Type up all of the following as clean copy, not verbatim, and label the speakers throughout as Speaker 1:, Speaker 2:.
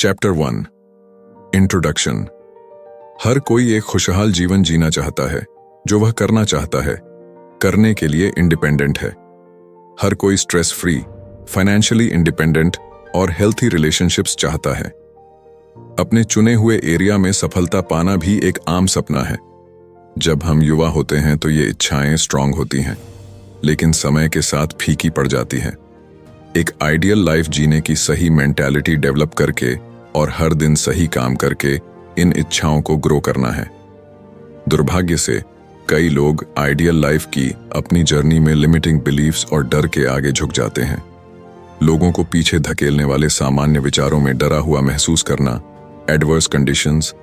Speaker 1: Chapter 1 introduction. हर कोई एक खुशहाल जीवन जीना चाहता है। जो वह करना चाहता है, करने के लिए इंडिपेंडेंट है। हर कोई स्ट्रेस फ्री, फाइनेंशियली इंडिपेंडेंट और हेल्थी रिलेशनशिप्स चाहता है। अपने चुने हुए एरिया में सफलता पाना भी एक आम सपना है। जब हम युवा होते हैं तो ये इच्छाएं स्ट्रांग होती हैं, लेकिन समय के साथ फीकी पड़ जाती हैं। एक आइडियल लाइफ जीने की सही मेंटालिटी डेवलप करके और हर दिन सही काम करके इन इच्छाओं को ग्रो करना है। दुर्भाग्य से कई लोग आइडियल लाइफ की अपनी जर्नी में लिमिटिंग बिलीफ्स और डर के आगे झुक जाते हैं। लोगों को पीछे धकेलने वाले सामान्य विचारों में डरा हुआ महसूस करना, एडवर्स कंडीशंस,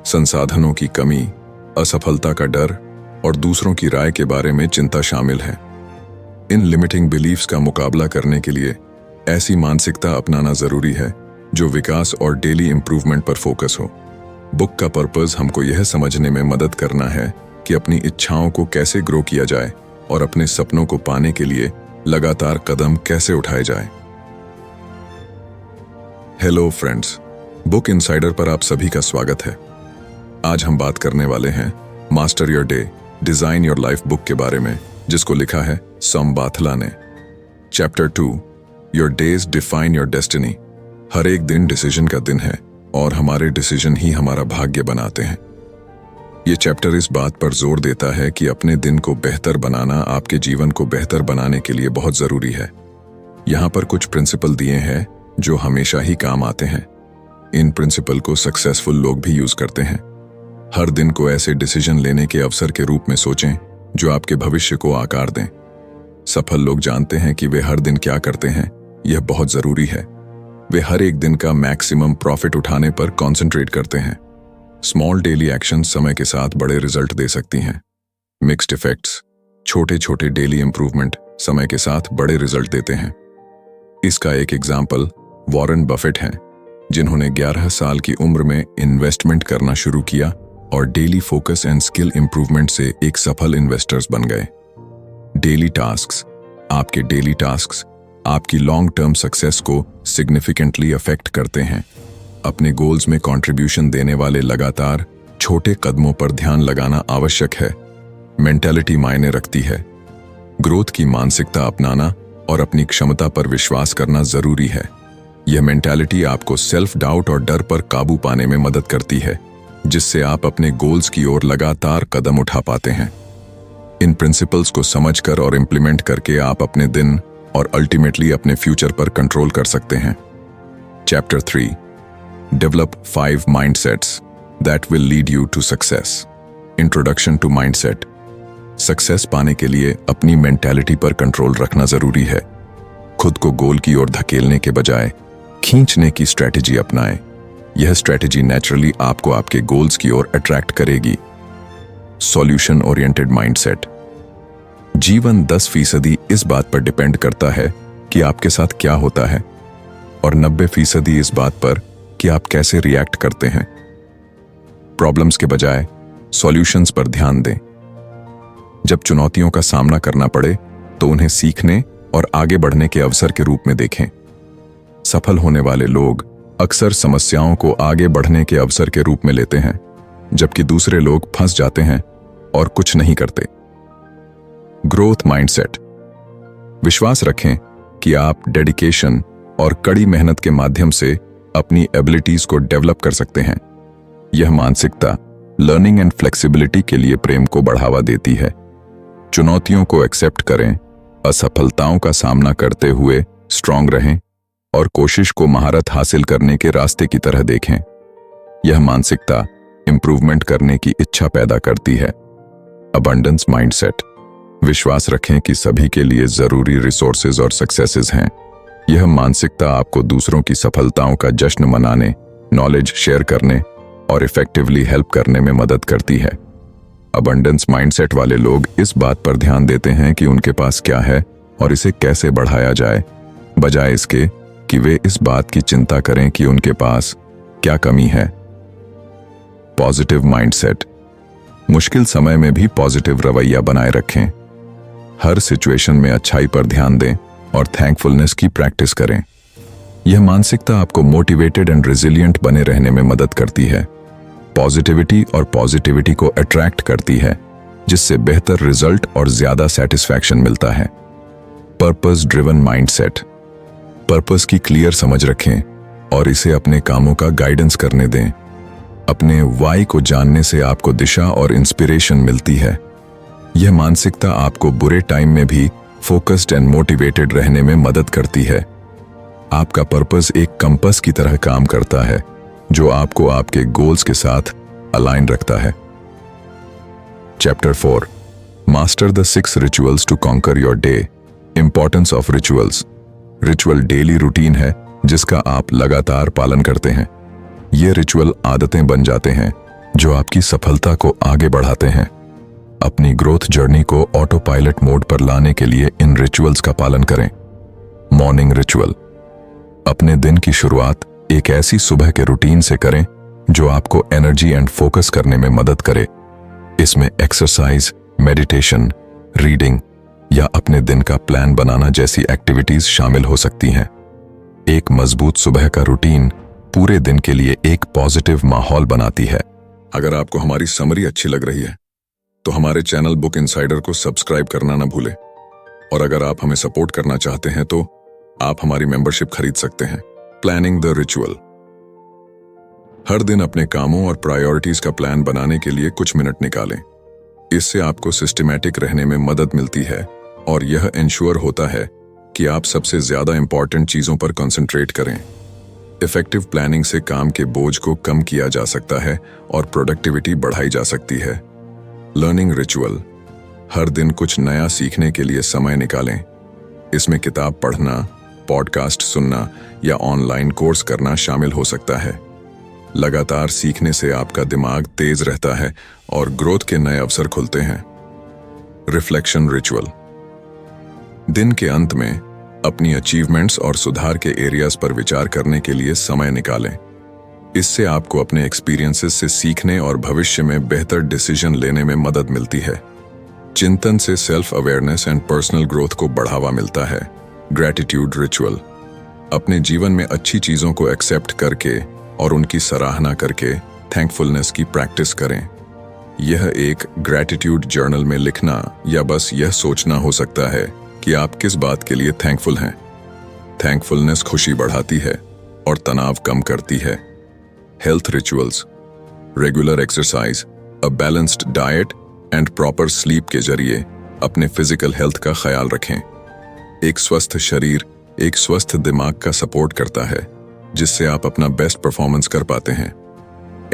Speaker 1: संसाधनों की कमी, असफलता का डर और दूसरों की राय के बारे में चिंता शामिल है। इन लिमिटिंग बिलीफ्स का मुकाबला करने के लिए ऐसी मानसिकता अपनाना जरूरी है जो विकास और डेली इंप्रूवमेंट पर फोकस हो। बुक का पर्पस हमको यह समझने में मदद करना है कि अपनी इच्छाओं को कैसे ग्रो किया जाए और अपने सपनों को पाने के लिए लगातार कदम कैसे उठाए जाए। हेलो फ्रेंड्स, बुक इनसाइडर पर आप सभी का स्वागत है। आज हम बात करने वाले हैं master your day, design your life book के बारे में, जिसको लिखा है सम बाथला ने। Chapter 2 your days define your destiny. हर एक दिन डिसीजन का दिन है और हमारे डिसीजन ही हमारा भाग्य बनाते हैं। ये चैप्टर इस बात पर जोर देता है कि अपने दिन को बेहतर बनाना आपके जीवन को बेहतर बनाने के लिए बहुत जरूरी है। यहाँ पर कुछ प्रिंसिपल दिए हैं जो हमेशा ही काम आते हैं। इन प्रिंसिपल को सक्सेसफुल लोग भी यूज करते हैं। हर दिन को ऐसे डिसीजन लेने के अवसर के रूप में सोचें जो आपके भविष्य को आकार दें। सफल लोग जानते हैं कि वे हर दिन क्या करते हैं, यह बहुत जरूरी है। वे हर एक दिन का मैक्सिमम प्रॉफिट उठाने पर कॉन्सेंट्रेट करते हैं। स्मॉल डेली एक्शन समय के साथ बड़े रिजल्ट दे सकती हैं। मिक्स्ड इफेक्ट्स, छोटे छोटे डेली इंप्रूवमेंट समय के साथ बड़े रिजल्ट देते हैं। इसका एक एग्जाम्पल वॉरेन बफेट हैं, जिन्होंने 11 साल की उम्र में इन्वेस्टमेंट करना शुरू किया और daily focus and skill improvement से एक सफल इन्वेस्टर्स बन गए। डेली टास्क्स, आपके डेली टास्क्स आपकी लॉन्ग टर्म सक्सेस को सिग्निफिकेंटली अफेक्ट करते हैं। अपने गोल्स में कंट्रीब्यूशन देने वाले लगातार छोटे कदमों पर ध्यान लगाना आवश्यक है। मेंटालिटी मायने रखती है। ग्रोथ की मानसिकता अपनाना और अपनी क्षमता पर विश्वास करना जरूरी है। यह मेंटालिटी आपको सेल्फ डाउट और डर पर काबू पाने में मदद करती है, जिससे आप अपने गोल्स की ओर लगातार कदम उठा पाते हैं। इन प्रिंसिपल्स को समझकर और इम्प्लीमेंट करके आप अपने दिन और अल्टीमेटली अपने फ्यूचर पर कंट्रोल कर सकते हैं। Chapter 3 develop 5 mindsets that will lead you to success. Introduction to mindset. Success पाने के लिए अपनी मेंटालिटी पर कंट्रोल रखना जरूरी है। खुद को गोल की ओर धकेलने के बजाय खींचने की स्ट्रेटेजी अपनाएं। यह स्ट्रेटेजी नेचुरली आपको आपके गोल्स की ओर अट्रैक्ट करेगी। Solution oriented mindset. जीवन 10% इस बात पर डिपेंड करता है कि आपके साथ क्या होता है और 90% इस बात पर कि आप कैसे रिएक्ट करते हैं। प्रॉब्लम्स के बजाय सॉल्यूशंस पर ध्यान दें। जब चुनौतियों का सामना करना पड़े तो उन्हें सीखने और आगे बढ़ने के अवसर के रूप में देखें। सफल होने वाले लोग अक्सर समस्याओं को आगे बढ़ने के अवसर के रूप में लेते हैं, जबकि दूसरे लोग फंस जाते हैं और कुछ नहीं करते। Growth mindset. विश्वास रखें कि आप डेडिकेशन और कड़ी मेहनत के माध्यम से अपनी एबिलिटीज को डेवलप कर सकते हैं। यह मानसिकता लर्निंग एंड फ्लेक्सिबिलिटी के लिए प्रेम को बढ़ावा देती है। चुनौतियों को एक्सेप्ट करें, असफलताओं का सामना करते हुए स्ट्रांग रहें और कोशिश को महारत हासिल करने के रास्ते की तरह देखें। यह मानसिकता इंप्रूवमेंट करने की इच्छा पैदा करती है। Abundance mindset. विश्वास रखें कि सभी के लिए जरूरी रिसोर्सेज और सक्सेसेस हैं। यह मानसिकता आपको दूसरों की सफलताओं का जश्न मनाने, नॉलेज शेयर करने और इफेक्टिवली हेल्प करने में मदद करती है। अबंडेंस माइंडसेट वाले लोग इस बात पर ध्यान देते हैं कि उनके पास क्या है और इसे कैसे बढ़ाया जाए, बजाय इसके कि वे इस बात की चिंता करें कि उनके पास क्या कमी है। Positive mindset. मुश्किल समय में भी पॉजिटिव रवैया बनाए रखें। हर सिचुएशन में अच्छाई पर ध्यान दें और थैंकफुलनेस की प्रैक्टिस करें। यह मानसिकता आपको मोटिवेटेड एंड रेजिलिएंट बने रहने में मदद करती है। पॉजिटिविटी और पॉजिटिविटी को अट्रैक्ट करती है, जिससे बेहतर रिजल्ट और ज्यादा सेटिस्फैक्शन मिलता है। Purpose driven mindset. पर्पस की क्लियर समझ रखें और इसे अपने कामों का गाइडेंस करने दें। अपने वाई को जानने से आपको दिशा और इंस्पिरेशन मिलती है। यह मानसिकता आपको बुरे टाइम में भी फोकस्ड एंड मोटिवेटेड रहने में मदद करती है। आपका पर्पस एक कंपास की तरह काम करता है, जो आपको आपके गोल्स के साथ अलाइन रखता है। Chapter 4, master the 6 rituals to conquer your day. Importance of rituals. Ritual daily routine है जिसका आप लगातार पालन करते हैं। ये रिचुअल आदतें बन जाते हैं जो आपकी सफलता को आगे बढ़ाते हैं। अपनी ग्रोथ जर्नी को ऑटो पायलट मोड पर लाने के लिए इन रिचुअल्स का पालन करें। Morning ritual. अपने दिन की शुरुआत एक ऐसी सुबह के रूटीन से करें जो आपको एनर्जी एंड फोकस करने में मदद करे। इसमें एक्सरसाइज, मेडिटेशन, रीडिंग या अपने दिन का प्लान बनाना जैसी एक्टिविटीज शामिल हो सकती हैं। एक मजबूत सुबह का रूटीन पूरे दिन के लिए एक पॉजिटिव माहौल बनाती है। अगर आपको हमारी समरी अच्छी लग रही है तो हमारे चैनल बुक इनसाइडर को सब्सक्राइब करना ना भूलें। और अगर आप हमें सपोर्ट करना चाहते हैं तो आप हमारी मेंबरशिप खरीद सकते हैं। Planning the ritual. हर दिन अपने कामों और प्रायोरिटीज का प्लान बनाने के लिए कुछ मिनट निकालें। इससे आपको सिस्टमैटिक रहने में मदद मिलती है और यह इंश्योर होता है कि आप सबसे ज्यादा इंपॉर्टेंट चीजों पर कंसंट्रेट करें। इफेक्टिव प्लानिंग से काम के बोझ को कम किया जा सकता है और प्रोडक्टिविटी बढ़ाई जा सकती है। Learning ritual. हर दिन कुछ नया सीखने के लिए समय निकालें। इसमें किताब पढ़ना, पॉडकास्ट सुनना या ऑनलाइन कोर्स करना शामिल हो सकता है। लगातार सीखने से आपका दिमाग तेज रहता है और ग्रोथ के नए अवसर खुलते हैं। Reflection ritual. दिन के अंत में अपनी अचीवमेंट्स और सुधार के एरियाज पर विचार करने के लिए समय निकालें। इससे आपको अपने एक्सपीरियंसेस से सीखने और भविष्य में बेहतर डिसीजन लेने में मदद मिलती है। चिंतन से self awareness and personal growth को बढ़ावा मिलता है। Gratitude ritual. अपने जीवन में अच्छी चीजों को एक्सेप्ट करके और उनकी सराहना करके थैंकफुलनेस की प्रैक्टिस करें। यह एक ग्रैटिट्यूड जर्नल में लिखना या बस यह सोचना हो सकता है कि आप किस बात के लिए थैंकफुल हैं। थैंकफुलनेस खुशी बढ़ाती है और तनाव कम करती है। Health rituals. Regular exercise, a balanced diet and proper sleep के जरिए अपने फिजिकल हेल्थ का ख्याल रखें। एक स्वस्थ शरीर एक स्वस्थ दिमाग का सपोर्ट करता है, जिससे आप अपना बेस्ट परफॉर्मेंस कर पाते हैं।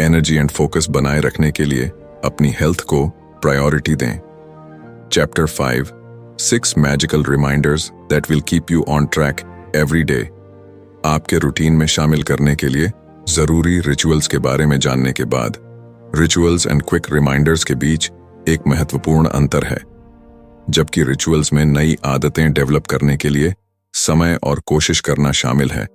Speaker 1: एनर्जी एंड फोकस बनाए रखने के लिए अपनी हेल्थ को प्रायोरिटी दें। Chapter 5, 6 magical reminders that will keep you on track every day. आपके रूटीन में शामिल करने के लिए जरूरी रिचुअल्स के बारे में जानने के बाद, रिचुअल्स एंड क्विक रिमाइंडर्स के बीच एक महत्वपूर्ण अंतर है। जबकि रिचुअल्स में नई आदतें डेवलप करने के लिए समय और कोशिश करना शामिल है,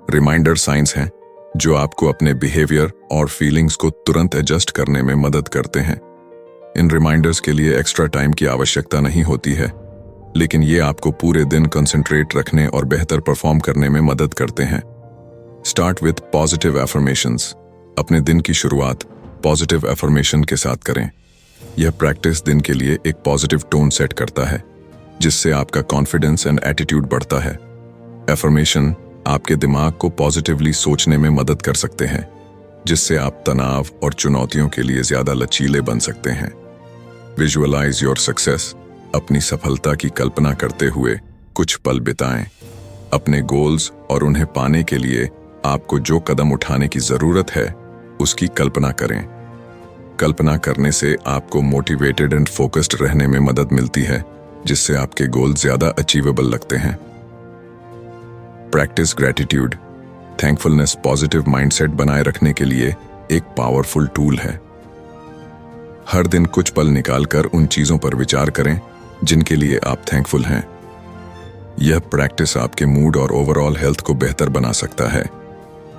Speaker 1: रिमाइंडर साइंस हैं जो आपको अपने बिहेवियर और फीलिंग्स को तुरंत एडजस्ट करने में मदद करते हैं। इन रिमाइंडर्स के लिए एक्स्ट्रा टाइम की आवश्यकता नहीं होती है, लेकिन ये आपको पूरे दिन कंसंट्रेट रखने और बेहतर परफॉर्म करने में मदद करते हैं। Start with positive affirmations. अपने दिन की शुरुआत पॉजिटिव एफर्मेशन के साथ करें। यह प्रैक्टिस दिन के लिए एक पॉजिटिव टोन सेट करता है, जिससे आपका कॉन्फिडेंस एंड एटीट्यूड बढ़ता है। एफर्मेशन आपके दिमाग को पॉजिटिवली सोचने में मदद कर सकते हैं, जिससे आप तनाव और चुनौतियों के लिए ज्यादा लचीले बन सकते हैं। Visualise your success. अपनी सफलता की कल्पना करते हुए कुछ पल बिताएं। अपने गोल्स और उन्हें पाने के लिए आपको जो कदम उठाने की जरूरत है उसकी कल्पना करें। कल्पना करने से आपको मोटिवेटेड एंड फोकस्ड रहने में मदद मिलती है, जिससे आपके गोल ज्यादा अचीवेबल लगते हैं। Practice gratitude. Thankfulness positive mindset बनाए रखने के लिए एक पावरफुल टूल है। हर दिन कुछ पल निकालकर उन चीजों पर विचार करें जिनके लिए आप थैंकफुल हैं। यह प्रैक्टिस आपके मूड और ओवरऑल हेल्थ को बेहतर बना सकता है,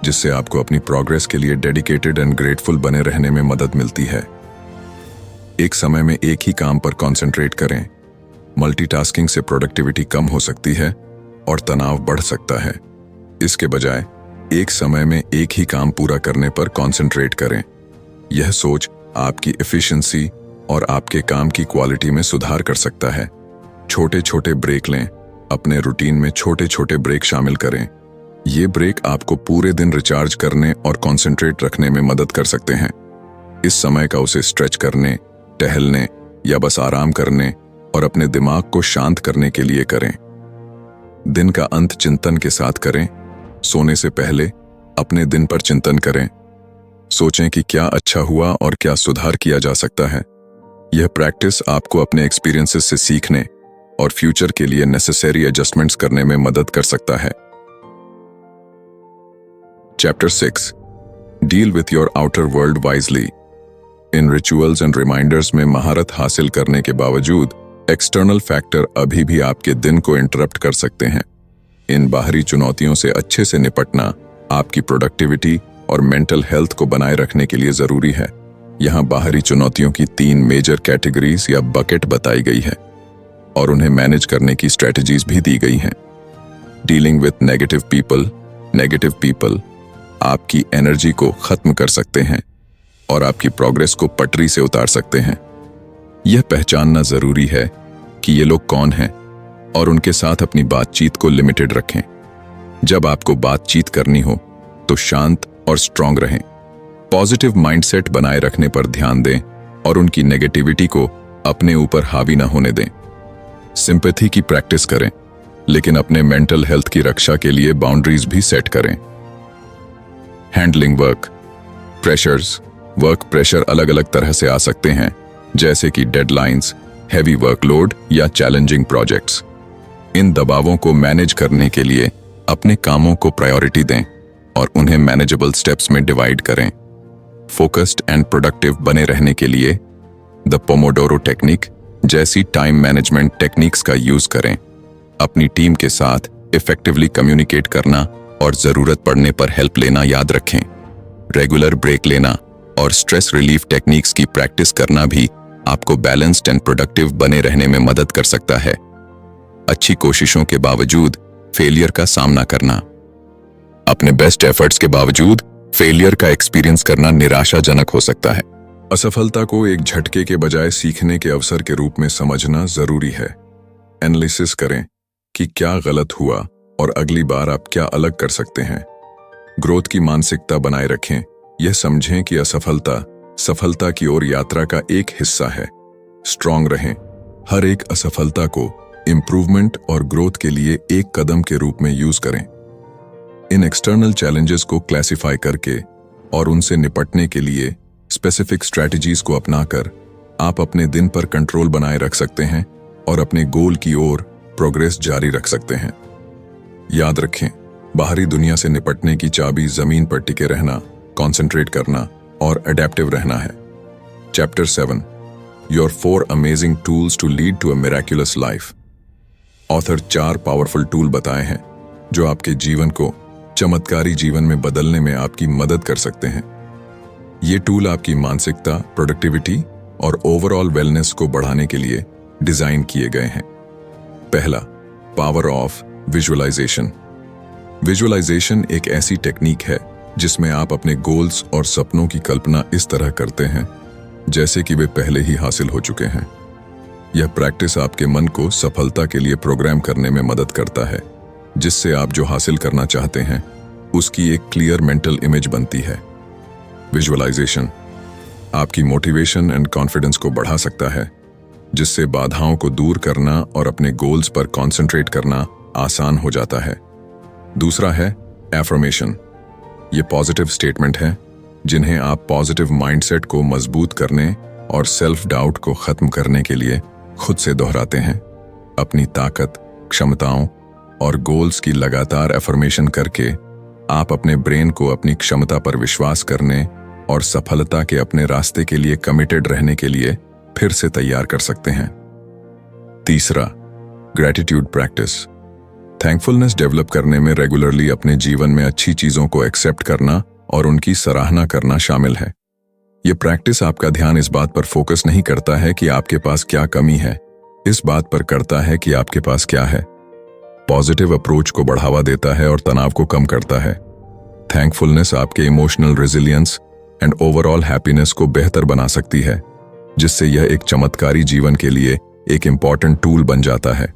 Speaker 1: जिससे आपको अपनी प्रोग्रेस के लिए डेडिकेटेड एंड ग्रेटफुल बने रहने में मदद मिलती है। एक समय में एक ही काम पर कंसंट्रेट करें। मल्टीटास्किंग से प्रोडक्टिविटी कम हो सकती है और तनाव बढ़ सकता है। इसके बजाय एक समय में एक ही काम पूरा करने पर कंसंट्रेट करें। यह सोच आपकी एफिशिएंसी और आपके काम की क्वालिटी में सुधार कर सकता है। छोटे छोटे ब्रेक लें, अपने रूटीन में छोटे छोटे ब्रेक शामिल करें। ये ब्रेक आपको पूरे दिन रिचार्ज करने और कंसंट्रेट रखने में मदद कर सकते हैं। इस समय का उसे स्ट्रेच करने, टहलने या बस आराम करने और अपने दिमाग को शांत करने के लिए करें। दिन का अंत चिंतन के साथ करें। सोने से पहले अपने दिन पर चिंतन करें। सोचें कि क्या अच्छा हुआ और क्या सुधार किया जा सकता है। यह प्रैक्टिस आपको अपने एक्सपीरियंसेस से सीखने और फ्यूचर के लिए नेसेसरी एडजस्टमेंट्स करने में मदद कर सकता है। Chapter 6 deal with your outer world wisely. इन रिचुअल्स एंड रिमाइंडर्स में महारत हासिल करने के बावजूद एक्सटर्नल फैक्टर अभी भी आपके दिन को इंटरप्ट कर सकते हैं। इन बाहरी चुनौतियों से अच्छे से निपटना आपकी प्रोडक्टिविटी और मेंटल हेल्थ को बनाए रखने के लिए जरूरी है। यहाँ बाहरी चुनौतियों की 3 मेजर कैटेगरीज या बकेट बताई गई है और उन्हें मैनेज करने की स्ट्रेटजीज भी दी गई हैं। डीलिंग विथ नेगेटिव पीपल आपकी एनर्जी को खत्म कर सकते हैं और आपकी प्रोग्रेस को पटरी से उतार सकते हैं। यह पहचानना जरूरी है कि ये लोग कौन हैं और उनके साथ अपनी बातचीत को लिमिटेड रखें। जब आपको बातचीत करनी हो तो शांत और स्ट्रांग रहें। पॉजिटिव माइंडसेट बनाए रखने पर ध्यान दें और उनकी नेगेटिविटी को अपने ऊपर हावी न होने दें। सिंपैथी की प्रैक्टिस करें, लेकिन अपने मेंटल हेल्थ की रक्षा के लिए बाउंड्रीज भी सेट करें। हैंडलिंग वर्क प्रेशर अलग अलग तरह से आ सकते हैं, जैसे कि डेडलाइंस, हैवी वर्कलोड या चैलेंजिंग प्रोजेक्ट्स। इन दबावों को मैनेज करने के लिए अपने कामों को प्रायोरिटी दें और उन्हें मैनेजेबल स्टेप्स में डिवाइड करें। फोकस्ड एंड प्रोडक्टिव बने रहने के लिए द पोमोडोरो टेक्निक जैसी टाइम मैनेजमेंट टेक्निक्स का यूज करें। अपनी टीम के साथ इफेक्टिवली कम्युनिकेट करना और जरूरत पड़ने पर हेल्प लेना याद रखें। रेगुलर ब्रेक लेना और स्ट्रेस रिलीफ टेक्निक्स की प्रैक्टिस करना भी आपको बैलेंस्ड एंड प्रोडक्टिव बने रहने में मदद कर सकता है। अच्छी कोशिशों के बावजूद फेलियर का सामना करना। अपने बेस्ट एफर्ट्स के बावजूद फेलियर का एक्सपीरियंस करना निराशाजनक हो सकता है। असफलता को एक झटके के बजाय सीखने के अवसर के रूप में समझना जरूरी है। एनालिसिस करें कि क्या गलत हुआ और अगली बार आप क्या अलग कर सकते हैं। ग्रोथ की मानसिकता बनाए रखें। यह समझें कि असफलता सफलता की ओर यात्रा का एक हिस्सा है। स्ट्रांग रहें। हर एक असफलता को इंप्रूवमेंट और ग्रोथ के लिए एक कदम के रूप में यूज करें। इन एक्सटर्नल चैलेंजेस को क्लासिफाई करके और उनसे निपटने के लिए स्पेसिफिक स्ट्रैटेजीज को अपनाकर आप अपने दिन पर कंट्रोल बनाए रख सकते हैं और अपने गोल की ओर प्रोग्रेस जारी रख सकते हैं। याद रखें, बाहरी दुनिया से निपटने की चाबी जमीन पर टिके रहना, कंसंट्रेट करना और अडेप्टिव रहना है। Chapter 7 your 4 amazing tools to lead to a miraculous life. Author 4 powerful tool बताए हैं जो आपके जीवन को चमत्कारी जीवन में बदलने में आपकी मदद कर सकते हैं। ये टूल आपकी मानसिकता, प्रोडक्टिविटी और ओवरऑल वेलनेस को बढ़ाने के लिए डिजाइन किए गए हैं। पहला, पावर ऑफ विजुअलाइजेशन। विजुअलाइजेशन एक ऐसी टेक्निक है जिसमें आप अपने गोल्स और सपनों की कल्पना इस तरह करते हैं जैसे कि वे पहले ही हासिल हो चुके हैं। यह प्रैक्टिस आपके मन को सफलता के लिए प्रोग्राम करने में मदद करता है, जिससे आप जो हासिल करना चाहते हैं उसकी एक क्लियर मेंटल इमेज बनती है। विजुअलाइजेशन आपकी मोटिवेशन एंड कॉन्फिडेंस को बढ़ा सकता है, जिससे बाधाओं को दूर करना और अपने गोल्स पर कॉन्सेंट्रेट करना आसान हो जाता है। दूसरा है एफर्मेशन। ये पॉजिटिव स्टेटमेंट हैं जिन्हें आप पॉजिटिव माइंडसेट को मजबूत करने और सेल्फ डाउट को खत्म करने के लिए खुद से दोहराते हैं। अपनी ताकत, क्षमताओं और गोल्स की लगातार एफर्मेशन करके आप अपने ब्रेन को अपनी क्षमता पर विश्वास करने और सफलता के अपने रास्ते के लिए कमिटेड रहने के लिए फिर से तैयार कर सकते हैं। तीसरा, ग्रैटिट्यूड प्रैक्टिस। थैंकफुलनेस डेवलप करने में रेगुलरली अपने जीवन में अच्छी चीजों को एक्सेप्ट करना और उनकी सराहना करना शामिल है। यह प्रैक्टिस आपका ध्यान इस बात पर फोकस नहीं करता है कि आपके पास क्या कमी है, इस बात पर करता है कि आपके पास क्या है। पॉजिटिव अप्रोच को बढ़ावा देता है और तनाव को कम करता है। थैंकफुलनेस आपके emotional resilience and overall happiness को बेहतर बना सकती है, जिससे यह एक चमत्कारी जीवन के लिए एक इंपॉर्टेंट टूल बन जाता है।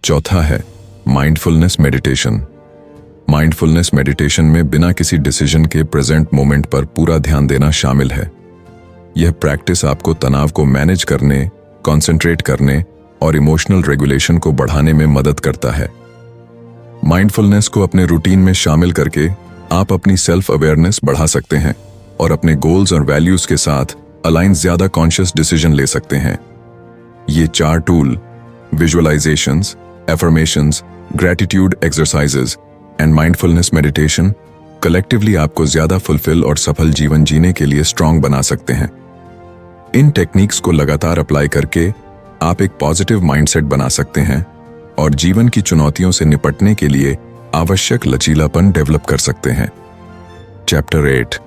Speaker 1: चौथा है माइंडफुलनेस मेडिटेशन। माइंडफुलनेस मेडिटेशन में बिना किसी डिसीजन के प्रेजेंट मोमेंट पर पूरा ध्यान देना शामिल है। यह प्रैक्टिस आपको तनाव को मैनेज करने, कंसंट्रेट करने और इमोशनल रेगुलेशन को बढ़ाने में मदद करता है। माइंडफुलनेस को अपने रूटीन में शामिल करके आप अपनी सेल्फ अवेयरनेस बढ़ा सकते हैं और अपने गोल्स और वैल्यूज के साथ अलाइन ज्यादा कॉन्शियस डिसीजन ले सकते हैं। ये 4 tool visualisations, affirmations, gratitude exercises and mindfulness meditation collectively आपको ज्यादा फुलफिल और सफल जीवन जीने के लिए स्ट्रांग बना सकते हैं। इन टेक्निक्स को लगातार अप्लाई करके आप एक पॉजिटिव माइंडसेट बना सकते हैं और जीवन की चुनौतियों से निपटने के लिए आवश्यक लचीलापन डेवलप कर सकते हैं। Chapter 8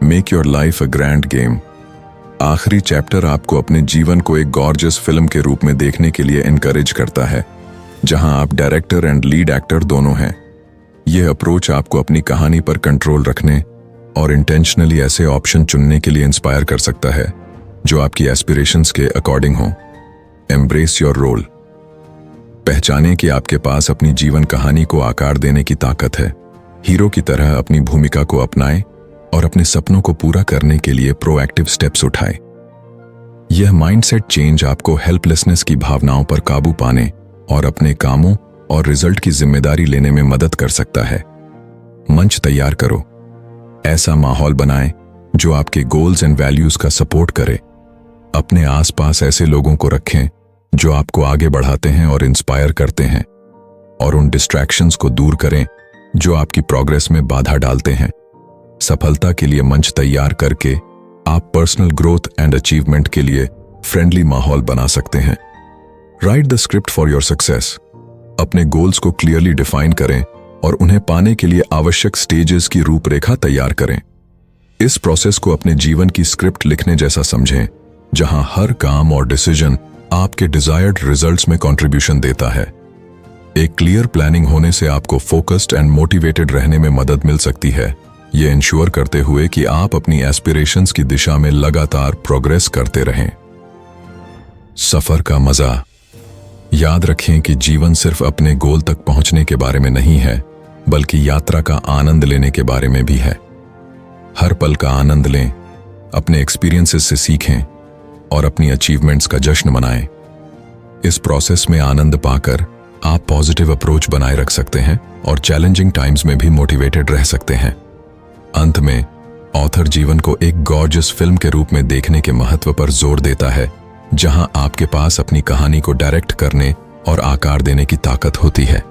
Speaker 1: make your life a grand game. आखिरी चैप्टर आपको अपने जीवन को एक गॉर्जियस फिल्म के रूप में देखने के लिए एनकरेज करता है, जहां आप डायरेक्टर एंड लीड एक्टर दोनों हैं। यह अप्रोच आपको अपनी कहानी पर कंट्रोल रखने और इंटेंशनली ऐसे ऑप्शन चुनने के लिए इंस्पायर कर सकता है जो आपकी एस्पिरेशंस के अकॉर्डिंग हो। Embrace your role. पहचानें कि आपके पास अपनी जीवन कहानी को आकार देने की ताकत है। हीरो की तरह अपनी भूमिका को अपनाएं और अपने सपनों को पूरा करने के लिए प्रोएक्टिव स्टेप्स उठाएं। यह माइंडसेट चेंज आपको हेल्पलेसनेस की भावनाओं पर काबू पाने और अपने कामों और रिजल्ट की जिम्मेदारी लेने में मदद कर सकता है। मंच तैयार करो। ऐसा माहौल बनाएं जो आपके गोल्स एंड वैल्यूज का सपोर्ट करे। अपने आसपास ऐसे लोगों को रखें जो आपको आगे बढ़ाते हैं और इंस्पायर करते हैं, और उन डिस्ट्रैक्शंस को दूर करें जो आपकी प्रोग्रेस में बाधा डालते हैं। सफलता के लिए मंच तैयार करके आप पर्सनल ग्रोथ एंड अचीवमेंट के लिए फ्रेंडली माहौल बना सकते हैं। Right the script for your success. अपने गोल्स को क्लियरली डिफाइन करें और उन्हें पाने के लिए आवश्यक स्टेजेस की रूपरेखा तैयार करें। इस प्रोसेस को अपने जीवन की स्क्रिप्ट लिखने जैसा समझें, जहां हर काम और डिसीजन आपके डिजायर्ड रिजल्ट्स में कंट्रीब्यूशन देता है। एक क्लियर प्लानिंग होने से आपको फोकस्ड एंड मोटिवेटेड रहने में मदद मिल सकती है, ये इंश्योर करते हुए कि आप अपनी एस्पिरेशंस की दिशा में लगातार प्रोग्रेस करते रहें। सफर का मजा। याद रखें कि जीवन सिर्फ अपने गोल तक पहुंचने के बारे में नहीं है, बल्कि यात्रा का आनंद लेने के बारे में भी है। हर पल का आनंद लें, अपने एक्सपीरियंसेस से सीखें और अपनी अचीवमेंट्स का जश्न मनाएं। इस प्रोसेस में आनंद पाकर आप पॉजिटिव अप्रोच बनाए रख सकते हैं और चैलेंजिंग टाइम्स में भी मोटिवेटेड रह सकते हैं। अंत में ऑथर जीवन को एक गॉर्जियस फिल्म के रूप में देखने के महत्व पर जोर देता है, जहां आपके पास अपनी कहानी को डायरेक्ट करने और आकार देने की ताकत होती है।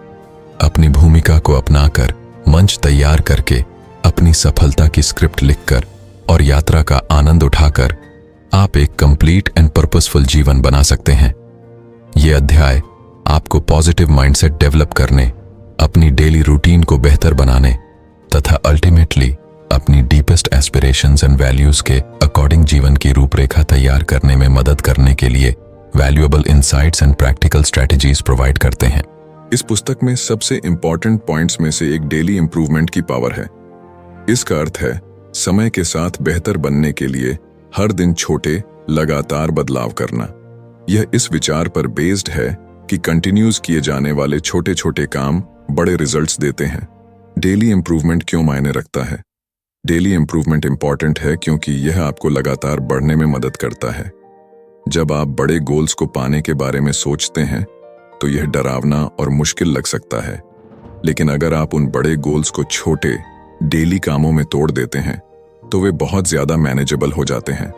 Speaker 1: अपनी भूमिका को अपनाकर, मंच तैयार करके, अपनी सफलता की स्क्रिप्ट लिखकर और यात्रा का आनंद उठाकर आप एक कंप्लीट एंड पर्पसफुल जीवन बना सकते हैं। यह अध्याय आपको पॉजिटिव माइंडसेट डेवलप करने, अपनी डेली रूटीन को बेहतर बनाने तथा अल्टीमेटली अपनी डीपेस्ट एस्पिरेशंस एंड वैल्यूज के अकॉर्डिंग जीवन की रूपरेखा तैयार करने में मदद करने के लिए valuable insights and practical strategies provide करते हैं। इस पुस्तक में सबसे इंपॉर्टेंट पॉइंट्स में से एक डेली इंप्रूवमेंट की पावर है। इसका अर्थ है समय के साथ बेहतर बनने के लिए हर दिन छोटे लगातार बदलाव करना। यह इस विचार पर बेस्ड है कि कंटिन्यूज किए जाने वाले छोटे छोटे काम बड़े रिजल्ट्स देते हैं। डेली इंप्रूवमेंट क्यों मायने रखता है? डेली इंप्रूवमेंट इंपॉर्टेंट है क्योंकि यह आपको लगातार बढ़ने में मदद करता है। जब आप बड़े गोल्स को पाने के बारे में सोचते हैं तो यह डरावना और मुश्किल लग सकता है, लेकिन अगर आप उन बड़े गोल्स को छोटे डेली कामों में तोड़ देते हैं तो वे बहुत ज्यादा मैनेजेबल हो जाते हैं।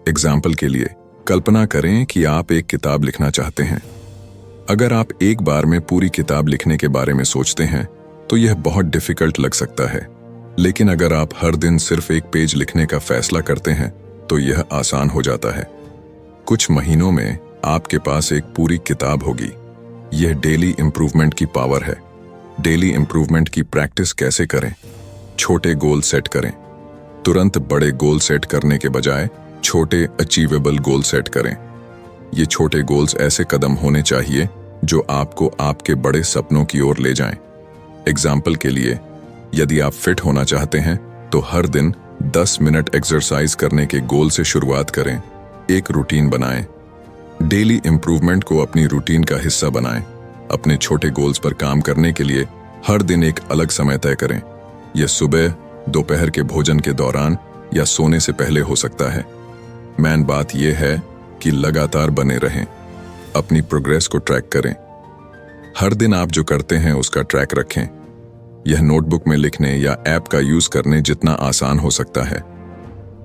Speaker 1: एग्जाम्पल के लिए कल्पना करें कि आप एक किताब लिखना चाहते हैं। अगर आप एक बार में पूरी किताब लिखने के बारे में सोचते हैं तो यह बहुत डिफिकल्ट लग सकता है, लेकिन अगर आप हर दिन सिर्फ एक पेज लिखने का फैसला करते हैं तो यह आसान हो जाता है। कुछ महीनों में आपके पास एक पूरी किताब होगी। यह डेली इंप्रूवमेंट की पावर है। डेली इंप्रूवमेंट की प्रैक्टिस कैसे करें? छोटे गोल सेट करें। तुरंत बड़े गोल सेट करने के बजाय छोटे अचीवेबल गोल सेट करें। ये छोटे गोल्स ऐसे कदम होने चाहिए जो आपको आपके बड़े सपनों की ओर ले जाएं। एग्जाम्पल के लिए, यदि आप फिट होना चाहते हैं तो हर दिन 10 मिनट एक्सरसाइज करने के गोल से शुरुआत करें। एक रूटीन बनाएं। डेली इंप्रूवमेंट को अपनी रूटीन का हिस्सा बनाएं। अपने छोटे गोल्स पर काम करने के लिए हर दिन एक अलग समय तय करें। यह सुबह, दोपहर के भोजन के दौरान या सोने से पहले हो सकता है। मेन बात यह है कि लगातार बने रहें। अपनी प्रोग्रेस को ट्रैक करें। हर दिन आप जो करते हैं उसका ट्रैक रखें। यह नोटबुक में लिखने या ऐप का यूज करने जितना आसान हो सकता है।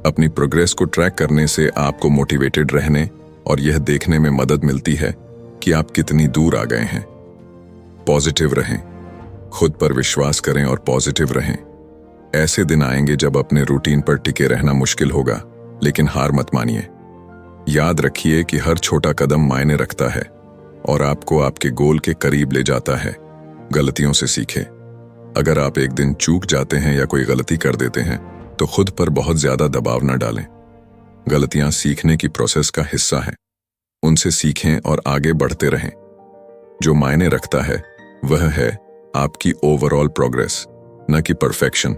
Speaker 1: अपनी प्रोग्रेस को ट्रैक करने से आपको मोटिवेटेड रहने और यह देखने में मदद मिलती है कि आप कितनी दूर आ गए हैं। पॉजिटिव रहें। खुद पर विश्वास करें और पॉजिटिव रहें। ऐसे दिन आएंगे जब अपने रूटीन पर टिके रहना मुश्किल होगा, लेकिन हार मत मानिए। याद रखिए कि हर छोटा कदम मायने रखता है और आपको आपके गोल के करीब ले जाता है। गलतियों से सीखें। अगर आप एक दिन चूक जाते हैं या कोई गलती कर देते हैं तो खुद पर बहुत ज्यादा दबाव न डालें। गलतियां सीखने की प्रोसेस का हिस्सा है। उनसे सीखें और आगे बढ़ते रहें। जो मायने रखता है वह है आपकी ओवरऑल प्रोग्रेस, न कि परफेक्शन।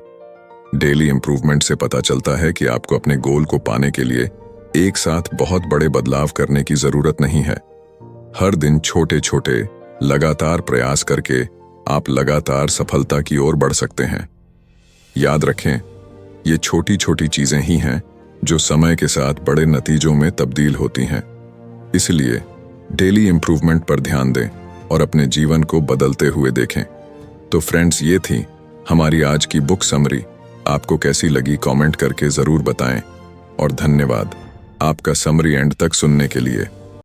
Speaker 1: डेली इंप्रूवमेंट से पता चलता है कि आपको अपने गोल को पाने के लिए एक साथ बहुत बड़े बदलाव करने की जरूरत नहीं है। हर दिन छोटे छोटे लगातार प्रयास करके आप लगातार सफलता की ओर बढ़ सकते हैं। याद रखें, ये छोटी छोटी चीजें ही हैं जो समय के साथ बड़े नतीजों में तब्दील होती हैं। इसलिए डेली इंप्रूवमेंट पर ध्यान दें और अपने जीवन को बदलते हुए देखें। तो फ्रेंड्स, ये थी हमारी आज की बुक समरी। आपको कैसी लगी कमेंट करके जरूर बताएं और धन्यवाद आपका समरी एंड तक सुनने के लिए।